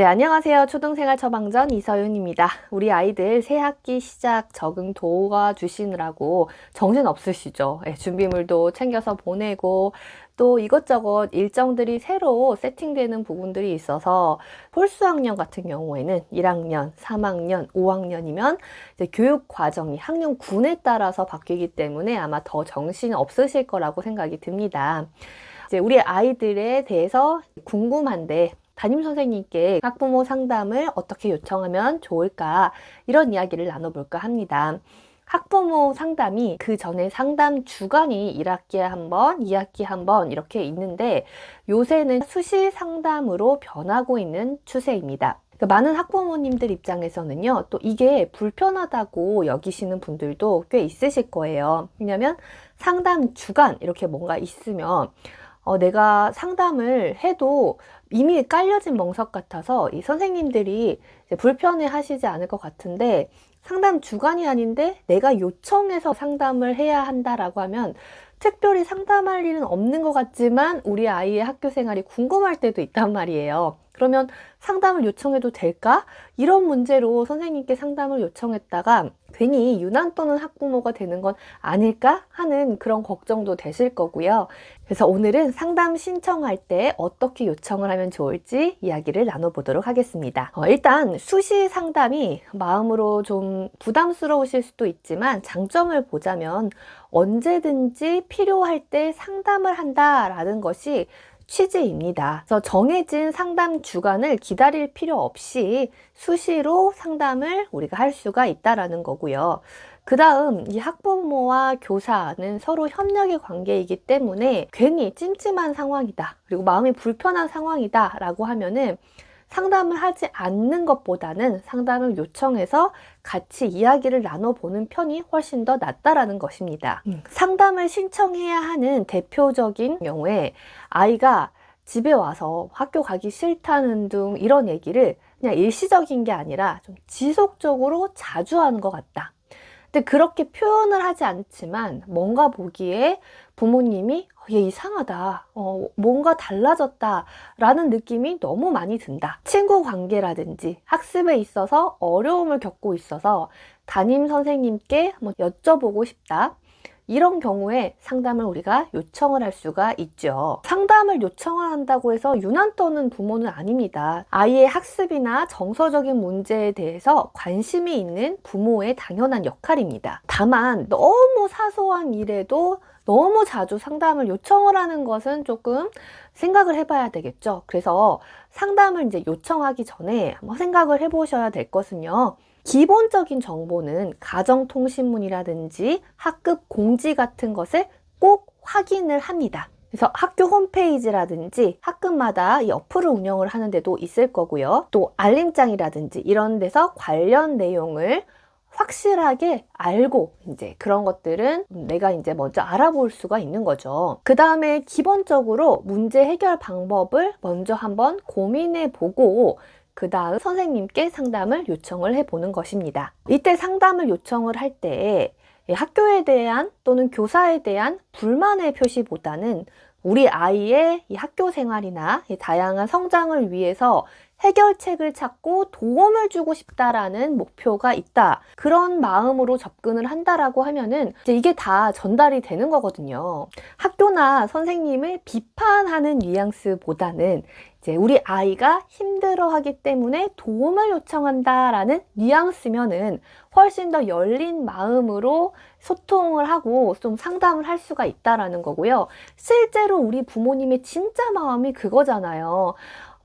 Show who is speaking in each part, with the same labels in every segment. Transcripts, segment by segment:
Speaker 1: 네, 안녕하세요. 초등생활 처방전 이서윤입니다. 우리 아이들 새학기 시작 적응 도와주시느라고 정신 없으시죠? 예, 준비물도 챙겨서 보내고 또 이것저것 일정들이 새로 세팅되는 부분들이 있어서 홀수학년 같은 경우에는 1학년, 3학년, 5학년이면 이제 교육 과정이 학년군에 따라서 바뀌기 때문에 아마 더 정신 없으실 거라고 생각이 듭니다. 이제 우리 아이들에 대해서 궁금한데 담임 선생님께 학부모 상담을 어떻게 요청하면 좋을까, 이런 이야기를 나눠볼까 합니다. 학부모 상담이 그 전에 상담 주간이 1학기에 한 번, 2학기에 한 번 이렇게 있는데 요새는 수시 상담으로 변하고 있는 추세입니다. 많은 학부모님들 입장에서는요, 또 이게 불편하다고 여기시는 분들도 꽤 있으실 거예요. 왜냐면 상담 주간 이렇게 뭔가 있으면 내가 상담을 해도 이미 깔려진 멍석 같아서 이 선생님들이 이제 불편해 하시지 않을 것 같은데, 상담 주간이 아닌데 내가 요청해서 상담을 해야 한다라고 하면 특별히 상담할 일은 없는 것 같지만 우리 아이의 학교 생활이 궁금할 때도 있단 말이에요. 그러면 상담을 요청해도 될까? 이런 문제로 선생님께 상담을 요청했다가 괜히 유난 떠는 학부모가 되는 건 아닐까 하는 그런 걱정도 되실 거고요. 그래서 오늘은 상담 신청할 때 어떻게 요청을 하면 좋을지 이야기를 나눠보도록 하겠습니다. 일단 수시 상담이 마음으로 좀 부담스러우실 수도 있지만 장점을 보자면 언제든지 필요할 때 상담을 한다라는 것이 취지입니다. 그래서 정해진 상담 주간을 기다릴 필요 없이 수시로 상담을 우리가 할 수가 있다라는 거고요. 그 다음 이 학부모와 교사는 서로 협력의 관계이기 때문에 괜히 찜찜한 상황이다, 그리고 마음이 불편한 상황이다 라고 하면은 상담을 하지 않는 것보다는 상담을 요청해서 같이 이야기를 나눠보는 편이 훨씬 더 낫다라는 것입니다. 상담을 신청해야 하는 대표적인 경우에 아이가 집에 와서 학교 가기 싫다는 등 이런 얘기를 그냥 일시적인 게 아니라 좀 지속적으로 자주 하는 것 같다. 근데 그렇게 표현을 하지 않지만 뭔가 보기에 부모님이 얘 이상하다, 뭔가 달라졌다 라는 느낌이 너무 많이 든다. 친구 관계라든지 학습에 있어서 어려움을 겪고 있어서 담임 선생님께 한번 여쭤보고 싶다, 이런 경우에 상담을 우리가 요청을 할 수가 있죠. 상담을 요청을 한다고 해서 유난 떠는 부모는 아닙니다. 아이의 학습이나 정서적인 문제에 대해서 관심이 있는 부모의 당연한 역할입니다. 다만 너무 사소한 일에도 너무 자주 상담을 요청을 하는 것은 조금 생각을 해봐야 되겠죠. 그래서 상담을 이제 요청하기 전에 한번 생각을 해보셔야 될 것은요, 기본적인 정보는 가정통신문이라든지 학급 공지 같은 것을 꼭 확인을 합니다. 그래서 학교 홈페이지라든지 학급마다 이 어플을 운영을 하는 데도 있을 거고요. 또 알림장이라든지 이런 데서 관련 내용을 확실하게 알고 이제 그런 것들은 내가 이제 먼저 알아볼 수가 있는 거죠. 그 다음에 기본적으로 문제 해결 방법을 먼저 한번 고민해 보고 그 다음 선생님께 상담을 요청을 해보는 것입니다. 이때 상담을 요청을 할 때 학교에 대한 또는 교사에 대한 불만의 표시보다는 우리 아이의 이 학교 생활이나 이 다양한 성장을 위해서 해결책을 찾고 도움을 주고 싶다라는 목표가 있다, 그런 마음으로 접근을 한다라고 하면은 이제 이게 다 전달이 되는 거거든요. 학교나 선생님을 비판하는 뉘앙스보다는 이제 우리 아이가 힘들어하기 때문에 도움을 요청한다라는 뉘앙스면은 훨씬 더 열린 마음으로 소통을 하고 좀 상담을 할 수가 있다라는 거고요. 실제로 우리 부모님의 진짜 마음이 그거잖아요.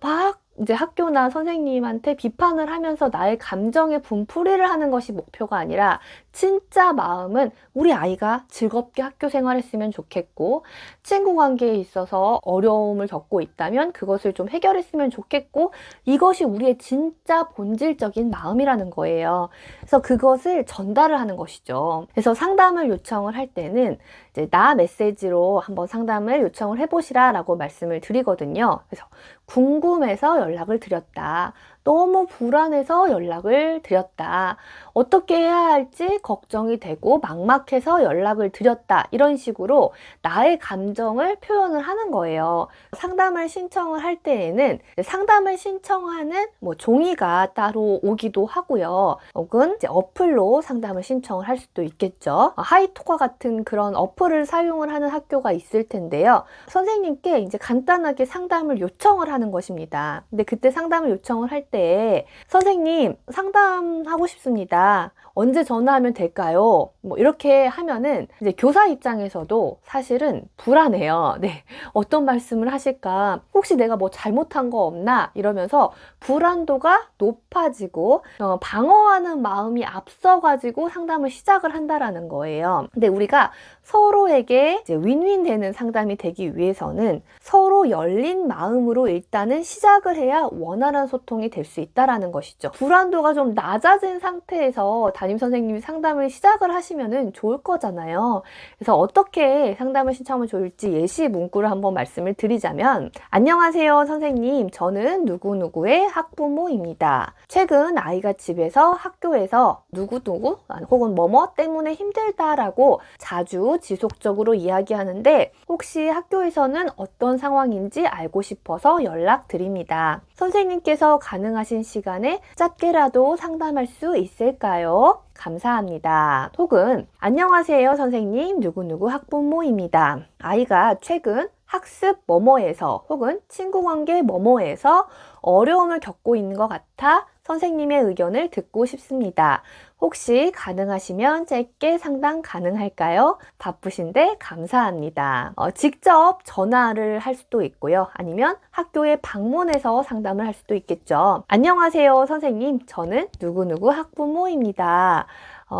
Speaker 1: 막 이제 학교나 선생님한테 비판을 하면서 나의 감정의 분풀이를 하는 것이 목표가 아니라 진짜 마음은 우리 아이가 즐겁게 학교 생활했으면 좋겠고, 친구 관계에 있어서 어려움을 겪고 있다면 그것을 좀 해결했으면 좋겠고, 이것이 우리의 진짜 본질적인 마음이라는 거예요. 그래서 그것을 전달을 하는 것이죠. 그래서 상담을 요청을 할 때는 이제 나 메시지로 한번 상담을 요청을 해보시라 라고 말씀을 드리거든요. 그래서 궁금해서 연락을 드렸다, 너무 불안해서 연락을 드렸다, 어떻게 해야 할지 걱정이 되고 막막해서 연락을 드렸다. 이런 식으로 나의 감정을 표현을 하는 거예요. 상담을 신청을 할 때에는 상담을 신청하는 종이가 따로 오기도 하고요. 혹은 이제 어플로 상담을 신청을 할 수도 있겠죠. 하이토카 같은 그런 어플을 사용을 하는 학교가 있을 텐데요. 선생님께 이제 간단하게 상담을 요청을 하는 것입니다. 근데 그때 상담을 요청을 할 때 선생님 상담하고 싶습니다. 언제 전화하면 될까요? 이렇게 하면은 이제 교사 입장에서도 사실은 불안해요. 네. 어떤 말씀을 하실까? 혹시 내가 뭐 잘못한 거 없나? 이러면서 불안도가 높아지고 방어하는 마음이 앞서가지고 상담을 시작을 한다라는 거예요. 근데 우리가 서로에게 이제 윈윈 되는 상담이 되기 위해서는 서로 열린 마음으로 일단은 시작을 해야 원활한 소통이 될 수 있다라는 것이죠. 불안도가 좀 낮아진 상태에서 담임 선생님이 상담을 시작을 하시면은 좋을 거잖아요. 그래서 어떻게 상담을 신청하면 좋을지 예시 문구를 한번 말씀을 드리자면, 안녕하세요 선생님, 저는 누구누구의 학부모입니다. 최근 아이가 집에서 학교에서 누구누구 혹은 뭐뭐 때문에 힘들다라고 자주 지속적으로 이야기하는데 혹시 학교에서는 어떤 상황인지 알고 싶어서 연락드립니다. 선생님께서 가능하신 시간에 짧게라도 상담할 수 있을까요? 감사합니다. 혹은 안녕하세요 선생님, 누구누구 학부모입니다. 아이가 최근 학습 뭐뭐에서 혹은 친구관계 뭐뭐에서 어려움을 겪고 있는 것 같아 선생님의 의견을 듣고 싶습니다. 혹시 가능하시면 짧게 상담 가능할까요? 바쁘신데 감사합니다. 직접 전화를 할 수도 있고요. 아니면 학교에 방문해서 상담을 할 수도 있겠죠. 안녕하세요 선생님, 저는 누구누구 학부모입니다.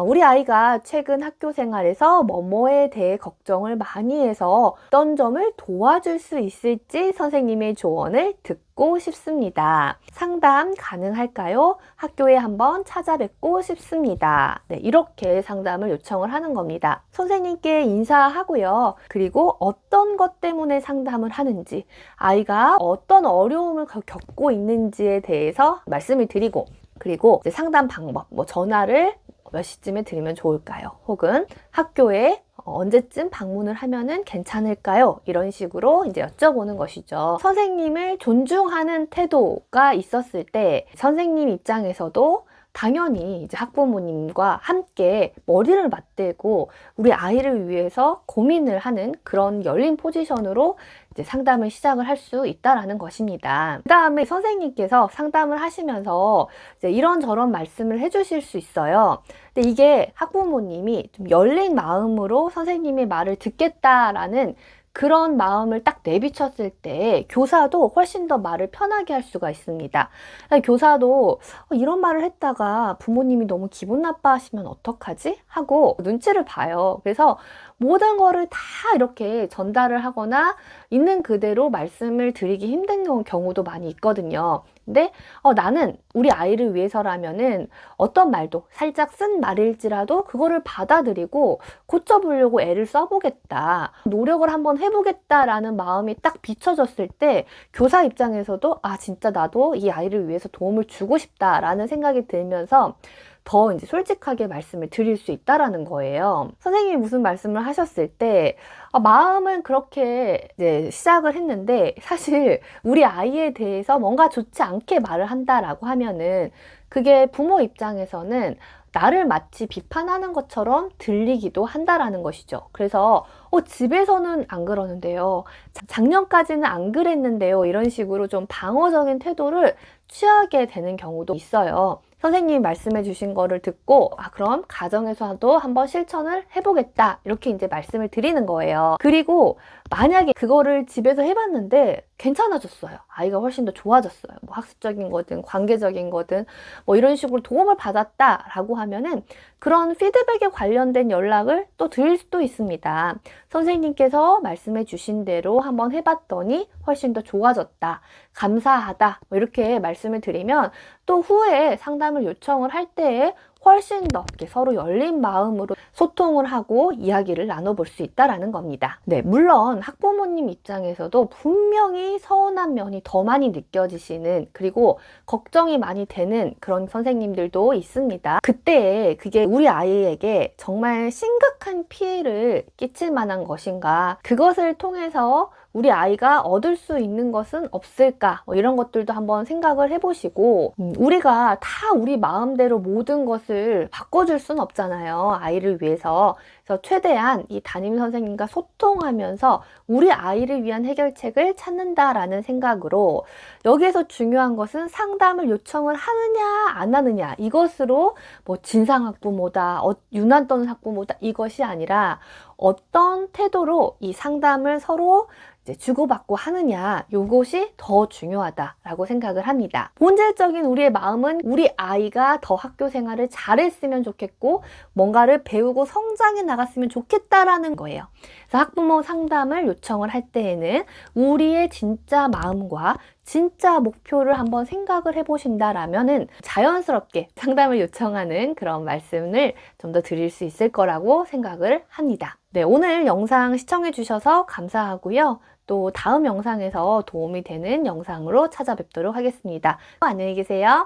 Speaker 1: 우리 아이가 최근 학교 생활에서 뭐뭐에 대해 걱정을 많이 해서 어떤 점을 도와줄 수 있을지 선생님의 조언을 듣고 싶습니다. 상담 가능할까요? 학교에 한번 찾아뵙고 싶습니다. 네, 이렇게 상담을 요청을 하는 겁니다. 선생님께 인사하고요. 그리고 어떤 것 때문에 상담을 하는지, 아이가 어떤 어려움을 겪고 있는지에 대해서 말씀을 드리고, 그리고 이제 상담 방법, 전화를 몇 시쯤에 드리면 좋을까요? 혹은 학교에 언제쯤 방문을 하면은 괜찮을까요? 이런 식으로 이제 여쭤보는 것이죠. 선생님을 존중하는 태도가 있었을 때 선생님 입장에서도 당연히 이제 학부모님과 함께 머리를 맞대고 우리 아이를 위해서 고민을 하는 그런 열린 포지션으로 이제 상담을 시작을 할 수 있다라는 것입니다. 그 다음에 선생님께서 상담을 하시면서 이제 이런저런 말씀을 해주실 수 있어요. 근데 이게 학부모님이 좀 열린 마음으로 선생님의 말을 듣겠다라는 그런 마음을 딱 내비쳤을 때 교사도 훨씬 더 말을 편하게 할 수가 있습니다. 교사도 이런 말을 했다가 부모님이 너무 기분 나빠하시면 어떡하지? 하고 눈치를 봐요. 그래서 모든 거를 다 이렇게 전달을 하거나 있는 그대로 말씀을 드리기 힘든 경우도 많이 있거든요. 근데 나는 우리 아이를 위해서라면은 어떤 말도 살짝 쓴 말일지라도 그거를 받아들이고 고쳐보려고 애를 써보겠다, 노력을 한번 해보겠다라는 마음이 딱 비춰졌을 때 교사 입장에서도 진짜 나도 이 아이를 위해서 도움을 주고 싶다라는 생각이 들면서 더 이제 솔직하게 말씀을 드릴 수 있다라는 거예요. 선생님이 무슨 말씀을 하셨을 때 마음은 그렇게 이제 시작을 했는데 사실 우리 아이에 대해서 뭔가 좋지 않게 말을 한다라고 하면은 그게 부모 입장에서는 나를 마치 비판하는 것처럼 들리기도 한다라는 것이죠. 그래서 집에서는 안 그러는데요, 작년까지는 안 그랬는데요, 이런 식으로 좀 방어적인 태도를 취하게 되는 경우도 있어요. 선생님이 말씀해 주신 거를 듣고 그럼 가정에서도 한번 실천을 해보겠다, 이렇게 이제 말씀을 드리는 거예요. 그리고 만약에 그거를 집에서 해봤는데 괜찮아졌어요. 아이가 훨씬 더 좋아졌어요. 학습적인 거든 관계적인 거든 이런 식으로 도움을 받았다라고 하면은 그런 피드백에 관련된 연락을 또 드릴 수도 있습니다. 선생님께서 말씀해 주신 대로 한번 해봤더니 훨씬 더 좋아졌다, 감사하다, 이렇게 말씀을 드리면 또 후에 상담을 요청을 할 때에 훨씬 더 이렇게 서로 열린 마음으로 소통을 하고 이야기를 나눠볼 수 있다라는 겁니다. 네, 물론 학부모님 입장에서도 분명히 서운한 면이 더 많이 느껴지시는, 그리고 걱정이 많이 되는 그런 선생님들도 있습니다. 그때 그게 우리 아이에게 정말 심각한 피해를 끼칠 만한 것인가, 그것을 통해서 우리 아이가 얻을 수 있는 것은 없을까, 이런 것들도 한번 생각을 해보시고, 우리가 다 우리 마음대로 모든 것을 바꿔줄 수는 없잖아요, 아이를 위해서. 그래서 최대한 이 담임 선생님과 소통하면서 우리 아이를 위한 해결책을 찾는다라는 생각으로, 여기에서 중요한 것은 상담을 요청을 하느냐 안 하느냐, 이것으로 뭐 진상학부모다, 유난 떠는 학부모다, 이것이 아니라 어떤 태도로 이 상담을 서로 이제 주고받고 하느냐, 요것이 더 중요하다라고 생각을 합니다. 본질적인 우리의 마음은 우리 아이가 더 학교 생활을 잘했으면 좋겠고 뭔가를 배우고 성장해 나갔으면 좋겠다라는 거예요. 그래서 학부모 상담을 요청을 할 때에는 우리의 진짜 마음과 진짜 목표를 한번 생각을 해보신다라면은 자연스럽게 상담을 요청하는 그런 말씀을 좀 더 드릴 수 있을 거라고 생각을 합니다. 네, 오늘 영상 시청해 주셔서 감사하고요. 또 다음 영상에서 도움이 되는 영상으로 찾아뵙도록 하겠습니다. 안녕히 계세요.